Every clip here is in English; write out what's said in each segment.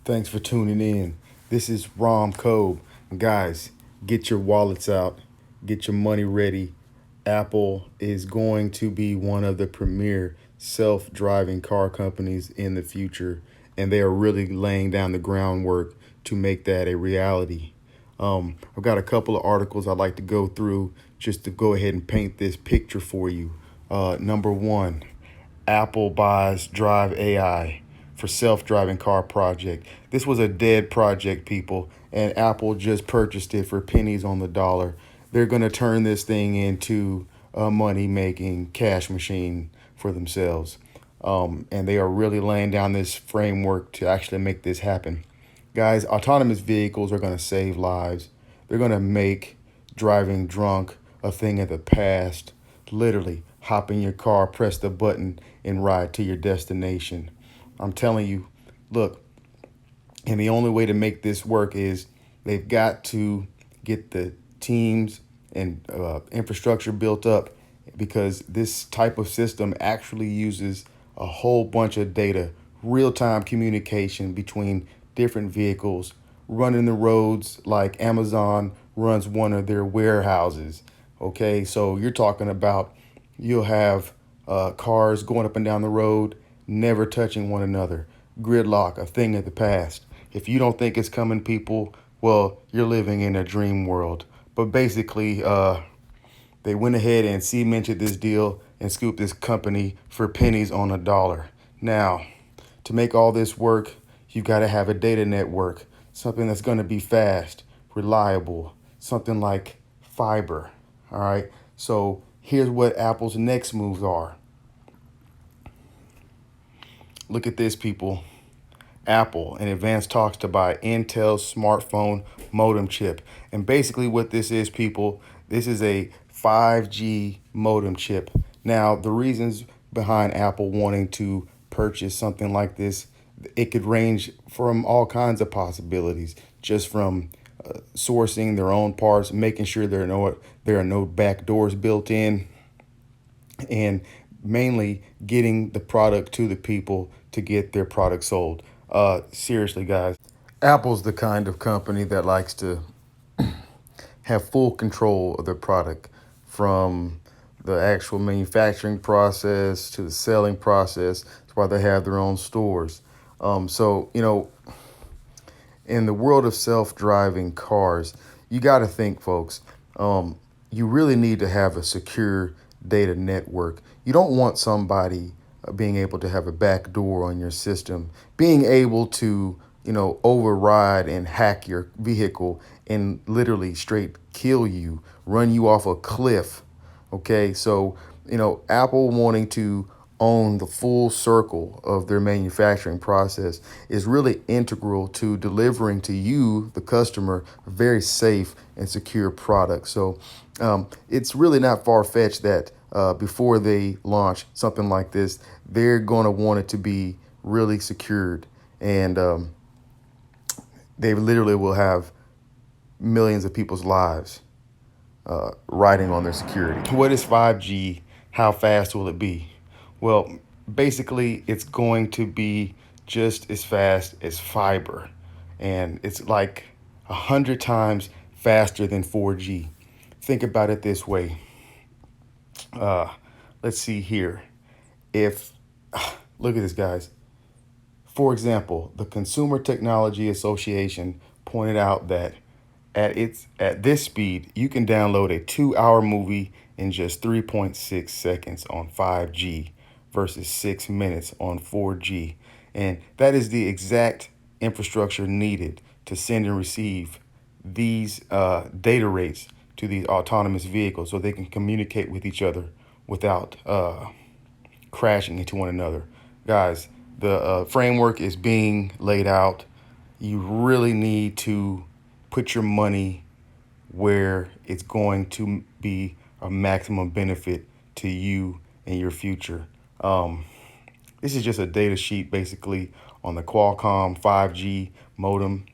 Thanks for tuning in. This is Rom Cobe. Guys, get your wallets out, get your money ready. Apple is going to be one of the premier self driving car companies in the future, and they are really laying down the groundwork to make that a reality. I've got a couple of articles I'd like to go through just to go ahead and paint this picture for you. Number one, Apple buys Drive AI for self-driving car project. This was a dead project, people, and Apple just purchased it for pennies on the dollar. They're going to turn this thing into a money-making cash machine for themselves. And they are really laying down this framework to actually make this happen. Guys, autonomous vehicles are going to save lives. They're going to make driving drunk a thing of the past. Literally, hop in your car, press the button, and ride to your destination. I'm telling you, look, and the only way to make this work is they've got to get the teams and infrastructure built up, because this type of system actually uses a whole bunch of data, real-time communication between different vehicles, running the roads like Amazon runs one of their warehouses. Okay, so you're talking about you'll have cars going up and down the road, never touching one another. Gridlock, a thing of the past. If you don't think it's coming, people, well, you're living in a dream world. But basically, they went ahead and cemented this deal and scooped this company for pennies on a dollar. Now, to make all this work, you've got to have a data network, something that's going to be fast, reliable, something like fiber. All right. So here's what Apple's next moves are. Look at this, people. Apple in advanced talks to buy Intel's smartphone modem chip. And basically what this is, people, this is a 5G modem chip. Now, the reasons behind Apple wanting to purchase something like this, it could range from all kinds of possibilities, just from sourcing their own parts, making sure there are no back doors built in, and mainly getting the product to the people to get their product sold. Seriously, guys, Apple's the kind of company that likes to have full control of their product, from the actual manufacturing process to the selling process. That's why they have their own stores. So, in the world of self-driving cars, you got to think, folks, you really need to have a secure data network. You don't want somebody being able to have a back door on your system, being able to, override and hack your vehicle and literally straight kill you, run you off a cliff. Okay, so, Apple wanting to own the full circle of their manufacturing process is really integral to delivering to you, the customer, a very safe and secure product. So it's really not far-fetched that before they launch something like this, they're going to want it to be really secured. And they literally will have millions of people's lives riding on their security. What is 5G? How fast will it be? Well, basically, it's going to be just as fast as fiber, and it's like 100 times faster than 4G. Think about it this way. Let's see here. If Look at this, guys. For example, the Consumer Technology Association pointed out that at this speed, you can download a 2-hour movie in just 3.6 seconds on 5G versus 6 minutes on 4G. And that is the exact infrastructure needed to send and receive these data rates to these autonomous vehicles so they can communicate with each other without crashing into one another. Guys, the framework is being laid out. You really need to put your money where it's going to be a maximum benefit to you and your future. This is just a data sheet basically on the Qualcomm 5G modem.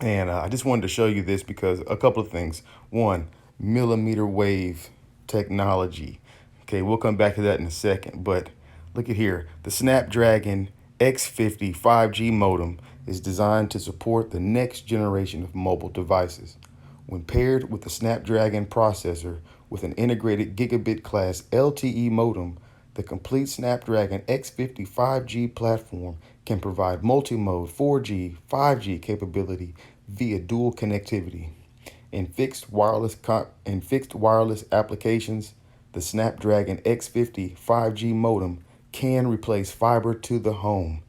And I just wanted to show you this because a couple of things. One, millimeter wave technology. Okay, we'll come back to that in a second. But look at here, the Snapdragon X50 5G modem is designed to support the next generation of mobile devices. When paired with the Snapdragon processor with an integrated gigabit class LTE modem, the complete Snapdragon X50 5G platform can provide multi-mode 4G, 5G capability via dual connectivity. In fixed wireless applications, the Snapdragon X50 5G modem can replace fiber to the home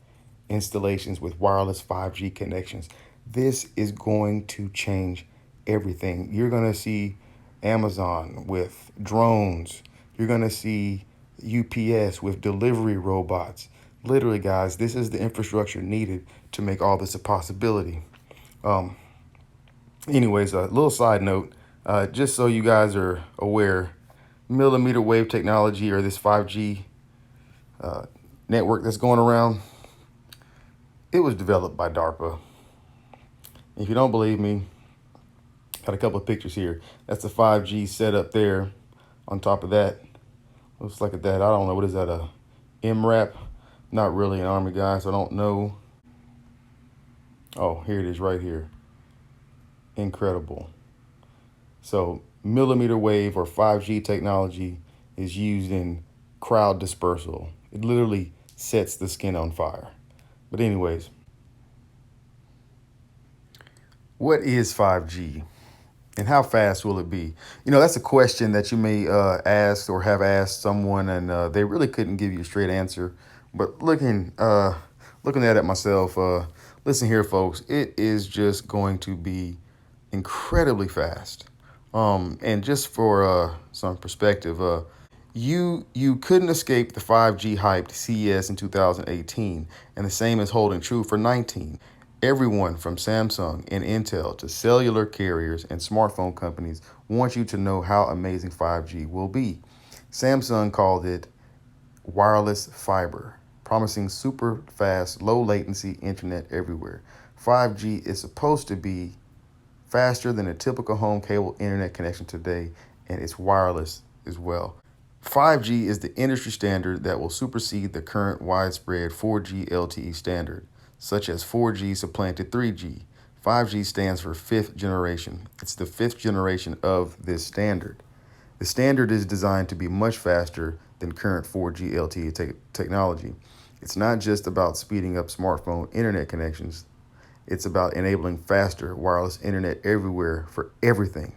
installations with wireless 5G connections. This is going to change everything. You're going to see Amazon with drones. You're going to see UPS with delivery robots. Literally, guys, this is the infrastructure needed to make all this a possibility. Um, Anyways, a little side note, just so you guys are aware, millimeter wave technology, or this 5G network that's going around, it was developed by DARPA. If you don't believe me, got a couple of pictures here. That's the 5G setup there. On top of that, looks like that. I don't know, what is that, a MRAP? Not really an Army guy, so I don't know. Oh, here it is right here. Incredible. So millimeter wave or 5G technology is used in crowd dispersal. It literally sets the skin on fire. But anyways, what is 5G and how fast will it be? You know, that's a question that you may ask or have asked someone, and they really couldn't give you a straight answer. But looking at it myself, listen here, folks, it is just going to be incredibly fast. And just for some perspective, you couldn't escape the 5G hyped CES in 2018, and the same is holding true for 19. Everyone from Samsung and Intel to cellular carriers and smartphone companies want you to know how amazing 5G will be. Samsung called it wireless fiber, promising super fast, low latency internet everywhere. 5G is supposed to be faster than a typical home cable internet connection today, and it's wireless as well. 5G is the industry standard that will supersede the current widespread 4G LTE standard, such as 4G supplanted 3G. 5G stands for fifth generation. It's the fifth generation of this standard. The standard is designed to be much faster than current 4G LTE technology. It's not just about speeding up smartphone internet connections. It's about enabling faster wireless internet everywhere for everything,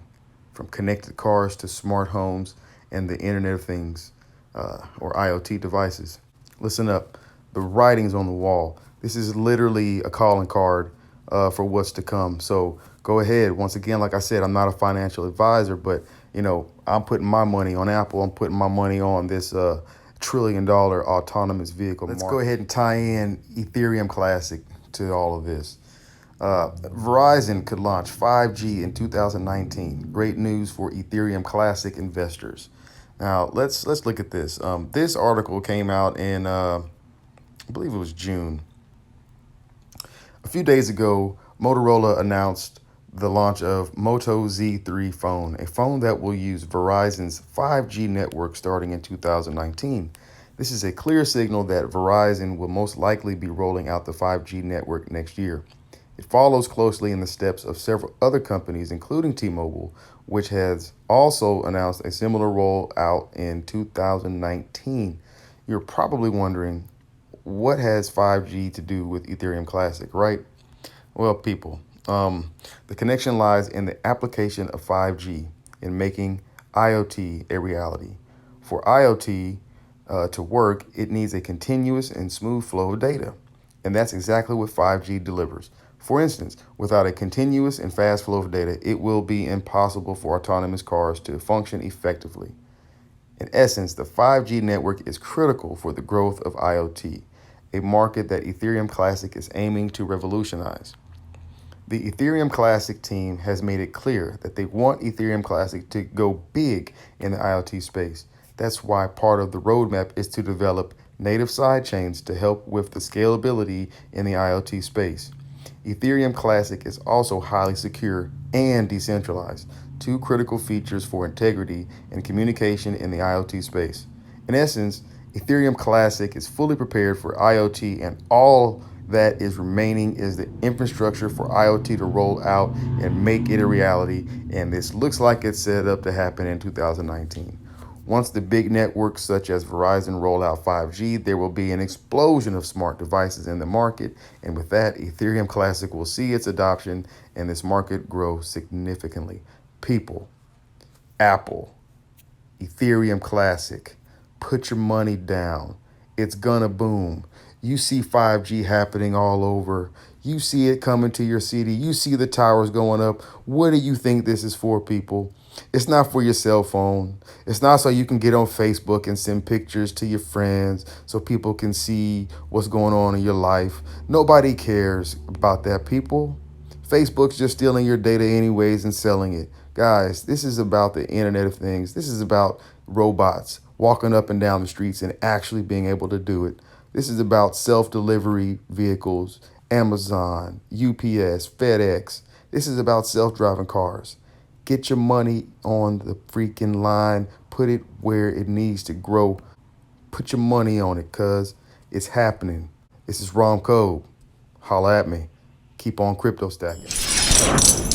from connected cars to smart homes and the Internet of Things, or IoT devices. Listen up, the writing's on the wall. This is literally a calling card for what's to come. So go ahead. Once again, like I said, I'm not a financial advisor, but I'm putting my money on Apple. I'm putting my money on this $1 trillion autonomous vehicle. Let's go ahead and tie in Ethereum Classic to all of this. Verizon could launch 5G in 2019. Great news for Ethereum Classic investors. Now let's look at this. This article came out in I believe it was June. A few days ago, Motorola announced the launch of Moto Z3 phone, a phone that will use Verizon's 5G network starting in 2019. This is a clear signal that Verizon will most likely be rolling out the 5G network next year. It follows closely in the steps of several other companies, including T-Mobile, which has also announced a similar rollout in 2019. You're probably wondering, what has 5G to do with Ethereum Classic, right? Well, people, the connection lies in the application of 5G in making IoT a reality. For IoT to work, it needs a continuous and smooth flow of data. And that's exactly what 5G delivers. For instance, without a continuous and fast flow of data, it will be impossible for autonomous cars to function effectively. In essence, the 5G network is critical for the growth of IoT, a market that Ethereum Classic is aiming to revolutionize. The Ethereum Classic team has made it clear that they want Ethereum Classic to go big in the IoT space. That's why part of the roadmap is to develop native sidechains to help with the scalability in the IoT space. Ethereum Classic is also highly secure and decentralized, two critical features for integrity and communication in the IoT space. In essence, Ethereum Classic is fully prepared for IoT and all that is remaining is the infrastructure for IoT to roll out and make it a reality. And this looks like it's set up to happen in 2019. Once the big networks such as Verizon roll out 5G, there will be an explosion of smart devices in the market. And with that, Ethereum Classic will see its adoption and this market grow significantly. People, Apple, Ethereum Classic, put your money down. It's gonna boom. You see 5G happening all over. You see it coming to your city. You see the towers going up. What do you think this is for, people? It's not for your cell phone. It's not so you can get on Facebook and send pictures to your friends so people can see what's going on in your life. Nobody cares about that, people. Facebook's just stealing your data anyways and selling it. Guys, this is about the Internet of Things. This is about robots walking up and down the streets and actually being able to do it. This is about self-delivery vehicles, Amazon, UPS, FedEx. This is about self-driving cars. Get your money on the freaking line. Put it where it needs to grow. Put your money on it, cuz it's happening. This is Rom Code. Holla at me. Keep on crypto stacking.